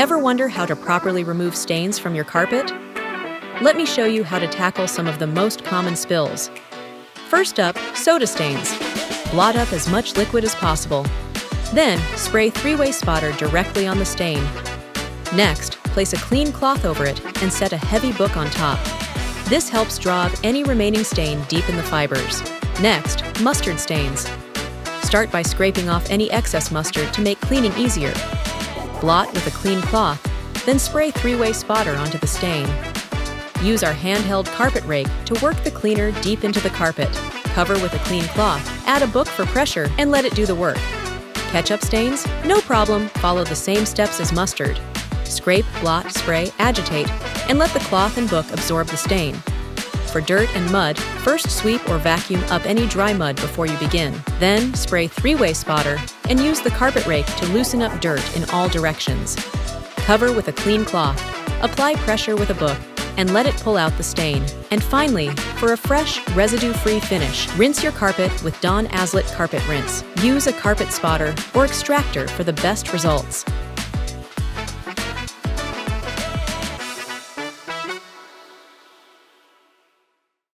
Ever wonder how to properly remove stains from your carpet? Let me show you how to tackle some of the most common spills. First up, soda stains. Blot up as much liquid as possible. Then, spray three-way spotter directly on the stain. Next, place a clean cloth over it and set a heavy book on top. This helps draw up any remaining stain deep in the fibers. Next, mustard stains. Start by scraping off any excess mustard to make cleaning easier. Blot with a clean cloth, then spray three-way spotter onto the stain. Use our handheld carpet rake to work the cleaner deep into the carpet. Cover with a clean cloth, add a book for pressure, and let it do the work. Ketchup stains? No problem, follow the same steps as mustard. Scrape, blot, spray, agitate, and let the cloth and book absorb the stain. For dirt and mud, first sweep or vacuum up any dry mud before you begin. Then spray three-way spotter and use the carpet rake to loosen up dirt in all directions. Cover with a clean cloth, apply pressure with a book, and let it pull out the stain. And finally, for a fresh, residue-free finish, rinse your carpet with Aslett Carpet Rinse. Use a carpet spotter or extractor for the best results.